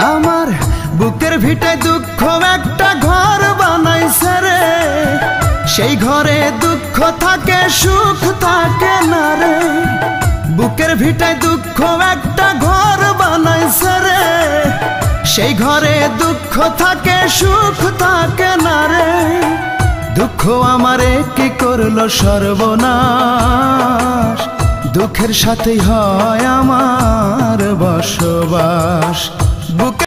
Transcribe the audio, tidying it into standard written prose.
আমার বুকের ভিটে দুঃখ একটা ঘর বানাইছে রে, সেই ঘরে দুঃখ থাকে সুখ থাকে না রে। বুকের ভিটে দুঃখ একটা ঘর বানাইছে রে, সেই ঘরে দুঃখ থাকে সুখ থাকে না রে। দুঃখ আমারে কি করলো সর্বনাশ, দুঃখের সাথেই হয় আমার বসবাস। বুকে